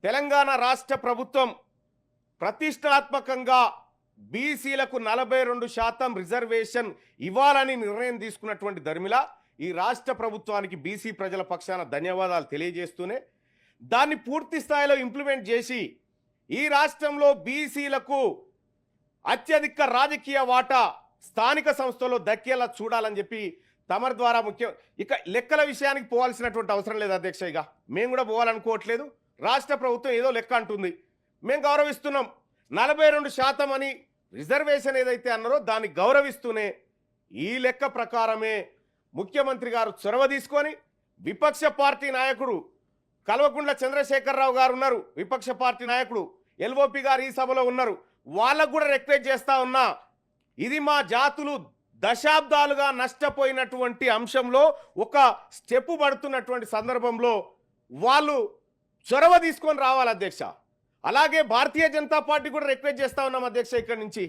తెలంగాణ రాష్ట్ర ప్రభుత్వం ప్రతిష్టాత్మకంగా బీసీలకు 42% రిజర్వేషన్ ఇవ్వాలని నిర్ణయం తీసుకున్నటువంటి ధర్మిల ఈ రాష్ట్ర ప్రభుత్వానికి బీసీ ప్రజల పక్షాన ధన్యవాదాలు తెలియజేస్తూనే దాన్ని పూర్తి స్థాయిలో ఇంప్లిమెంట్ చేసి ఈ రాష్ట్రంలో బీసీలకు అత్యధిక రాజకీయ వాటా స్థానిక సంస్థల్లో దక్కేలా చూడాలని చెప్పి తమరి ద్వారా ముఖ్యం. ఇక లెక్కల విషయానికి పోవాల్సినటువంటి అవసరం లేదు అధ్యక్ష. ఇక మేము కూడా పోవాలనుకోవట్లేదు. రాష్ట్ర ప్రభుత్వం ఏదో లెక్క అంటుంది, మేము గౌరవిస్తున్నాం. 42% అని రిజర్వేషన్ ఏదైతే అన్నారో దాన్ని గౌరవిస్తూనే ఈ లెక్క ప్రకారమే ముఖ్యమంత్రి గారు చొరవ తీసుకొని విపక్ష పార్టీ నాయకుడు కల్వకుంట్ల చంద్రశేఖరరావు గారు ఉన్నారు, విపక్ష పార్టీ నాయకుడు ఎల్ఓపి గారు ఈ సభలో ఉన్నారు, వాళ్ళకు కూడా రిక్వెస్ట్ చేస్తా ఉన్నా, ఇది మా జాతులు దశాబ్దాలుగా నష్టపోయినటువంటి అంశంలో ఒక స్టెప్ పడుతున్నటువంటి సందర్భంలో వాళ్ళు చొరవ తీసుకొని రావాలి అధ్యక్ష. అలాగే భారతీయ జనతా పార్టీ కూడా రిక్వెస్ట్ చేస్తా ఉన్నాం అధ్యక్ష. ఇక్కడి నుంచి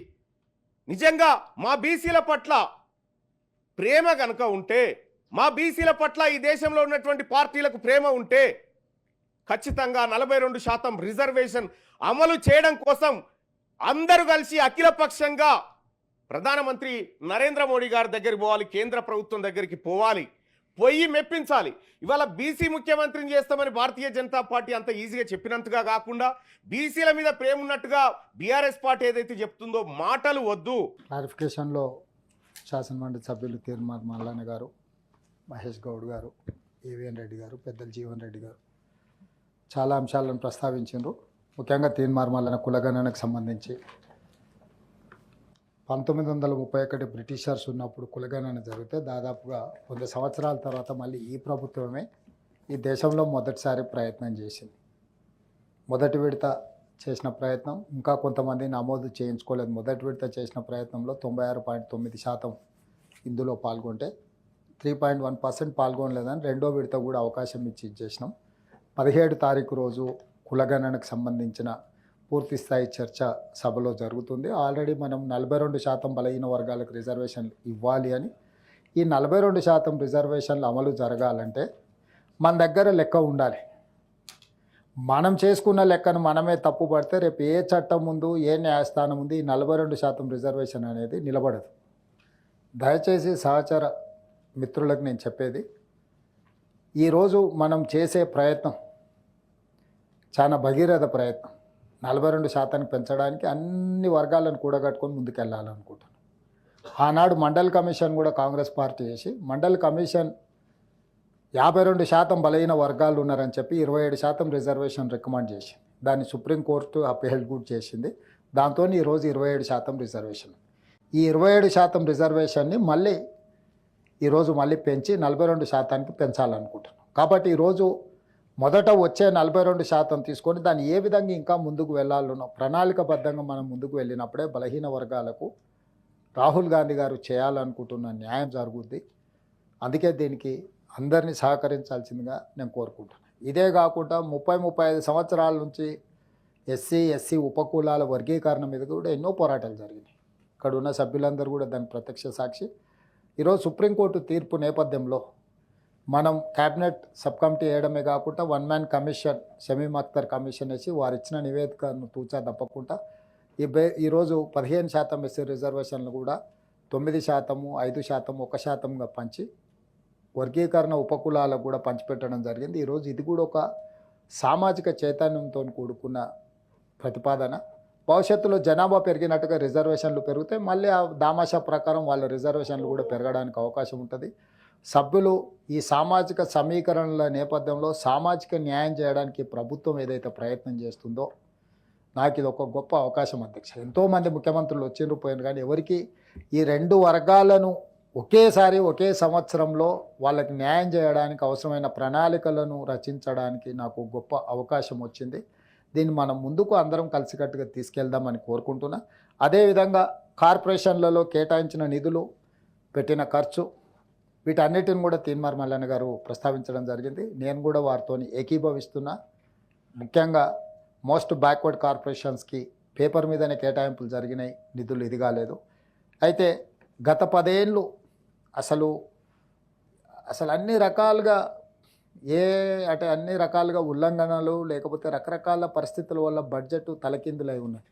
నిజంగా మా బీసీల పట్ల ప్రేమ కనుక ఉంటే, మా బీసీల పట్ల ఈ దేశంలో ఉన్నటువంటి పార్టీలకు ప్రేమ ఉంటే ఖచ్చితంగా 42% రిజర్వేషన్ అమలు చేయడం కోసం అందరూ కలిసి అఖిలపక్షంగా ప్రధానమంత్రి నరేంద్ర మోడీ గారి దగ్గరికి పోవాలి, కేంద్ర ప్రభుత్వం దగ్గరికి పోవాలి, పోయి మెప్పించాలి. ఇవాళ బీసీ ముఖ్యమంత్రిని చేస్తామని భారతీయ జనతా పార్టీ అంత ఈజీగా చెప్పినంతగా కాకుండా బీసీల మీద ప్రేమ ఉన్నట్టుగా బీఆర్ఎస్ పార్టీ ఏదైతే చెప్తుందో మాటలు వద్దు. క్లారిఫికేషన్లో శాసనమండలి సభ్యులు తీర్మార్ మల్లన్న గారు, మహేష్ గౌడ్ గారు, ఏవిఎన్ రెడ్డి గారు, పెద్దలు జీవన్ రెడ్డి గారు చాలా అంశాలను ప్రస్తావించారు. ముఖ్యంగా తీర్మార్ మల్లన్న కులగణనకు సంబంధించి 1931 బ్రిటిషర్స్ ఉన్నప్పుడు కులగణన జరిగితే దాదాపుగా 100 సంవత్సరాల తర్వాత మళ్ళీ ఈ ప్రభుత్వమే ఈ దేశంలో మొదటిసారి ప్రయత్నం చేసింది. మొదటి విడత చేసిన ప్రయత్నం ఇంకా కొంతమంది నమోదు చేయించుకోలేదు. మొదటి విడత చేసిన ప్రయత్నంలో 96.9% ఇందులో పాల్గొంటే 3.1% పాల్గొనలేదని రెండో విడత కూడా అవకాశం ఇచ్చి చేసినాం. 17 తారీఖు రోజు కులగణనకు సంబంధించిన పూర్తి స్థాయి చర్చ సభలో జరుగుతుంది. ఆల్రెడీ మనం 42% బలహీన వర్గాలకు రిజర్వేషన్లు ఇవ్వాలి అని, ఈ 42% రిజర్వేషన్లు అమలు జరగాలంటే మన దగ్గర లెక్క ఉండాలి. మనం చేసుకున్న లెక్కను మనమే తప్పు పడితే రేపు ఏ చట్టం ముందు, ఏ న్యాయస్థానం ముందు ఈ 42% రిజర్వేషన్ అనేది నిలబడదు. దయచేసి సహచర మిత్రులకు నేను చెప్పేది, ఈరోజు మనం చేసే ప్రయత్నం చాలా భగీరథ ప్రయత్నం. 42% పెంచడానికి అన్ని వర్గాలను కూడగట్టుకొని ముందుకెళ్ళాలనుకుంటున్నాను. ఆనాడు మండల్ కమిషన్ కూడా కాంగ్రెస్ పార్టీ చేసి, మండల్ కమిషన్ 52% బలహీన వర్గాలు ఉన్నారని చెప్పి 27% రిజర్వేషన్ రికమెండ్ చేసింది. దాన్ని సుప్రీంకోర్టు అపీల్ కూడా చేసింది. దాంతో ఈరోజు 27% రిజర్వేషన్. ఈ 27% రిజర్వేషన్ని ఈరోజు మళ్ళీ పెంచి 42%కి పెంచాలనుకుంటున్నాం. కాబట్టి ఈరోజు మొదట వచ్చే 42% తీసుకొని దాన్ని ఏ విధంగా ఇంకా ముందుకు వెళ్ళాలనో ప్రణాళికబద్ధంగా మనం ముందుకు వెళ్ళినప్పుడే బలహీన వర్గాలకు రాహుల్ గాంధీ గారు చేయాలనుకుంటున్న న్యాయం జరుగుద్ది. అందుకే దీనికి అందరినీ సహకరించాల్సిందిగా నేను కోరుకుంటున్నాను. ఇదే కాకుండా 30-35 సంవత్సరాల నుంచి ఎస్సీ ఉపకులాల వర్గీకరణ మీద కూడా ఎన్నో పోరాటాలు జరిగినాయి. ఇక్కడ ఉన్న సభ్యులందరూ కూడా దానికి ప్రత్యక్ష సాక్షి. ఈరోజు సుప్రీంకోర్టు తీర్పు నేపథ్యంలో మనం క్యాబినెట్ సబ్ కమిటీ వేయడమే కాకుండా 1 man commission, Shamim Akhtar commission వేసి వారు ఇచ్చిన నివేదికను తూచా తప్పకుండా ఈరోజు 15% ఎస్సీ రిజర్వేషన్లు కూడా 9%, 5%, 1%గా పంచి వర్గీకరణ ఉపకులాలకు కూడా పంచిపెట్టడం జరిగింది. ఈరోజు ఇది కూడా ఒక సామాజిక చైతన్యంతో కూడుకున్న ప్రతిపాదన. భవిష్యత్తులో జనాభా పెరిగినట్టుగా రిజర్వేషన్లు పెరిగితే మళ్ళీ ఆ దామాషా ప్రకారం వాళ్ళ రిజర్వేషన్లు కూడా పెరగడానికి అవకాశం ఉంటుంది. సభ్యులు ఈ సామాజిక సమీకరణల నేపథ్యంలో సామాజిక న్యాయం చేయడానికి ప్రభుత్వం ఏదైతే ప్రయత్నం చేస్తుందో నాకు ఇది ఒక గొప్ప అవకాశం అధ్యక్ష. ఎంతోమంది ముఖ్యమంత్రులు వచ్చిండ్రు పోయినారు, కానీ ఎవరికి ఈ రెండు వర్గాలను ఒకేసారి ఒకే సంవత్సరంలో వాళ్ళకి న్యాయం చేయడానికి అవసరమైన ప్రణాళికలను రచించడానికి నాకు గొప్ప అవకాశం వచ్చింది. దీన్ని మనం ముందుకు అందరం కలిసికట్టుగా తీసుకెళ్దామని కోరుకుంటున్నా. అదేవిధంగా కార్పొరేషన్లలో కేటాయించిన నిధులు, పెట్టిన ఖర్చు, వీటన్నిటిని కూడా తీన్మార్ మల్లన్న గారు ప్రస్తావించడం జరిగింది. నేను కూడా వారితో ఏకీభవిస్తున్నా. ముఖ్యంగా మోస్ట్ బ్యాక్వర్డ్ కార్పొరేషన్స్కి పేపర్ మీదనే కేటాయింపులు జరిగినాయి, నిధులు ఇది కాలేదు. అయితే గత 10 ఏళ్ళు అసలు అన్ని రకాలుగా అంటే అన్ని రకాలుగా ఉల్లంఘనలు లేకపోతే రకరకాల పరిస్థితుల వల్ల బడ్జెట్ తలకిందులై ఉన్నది.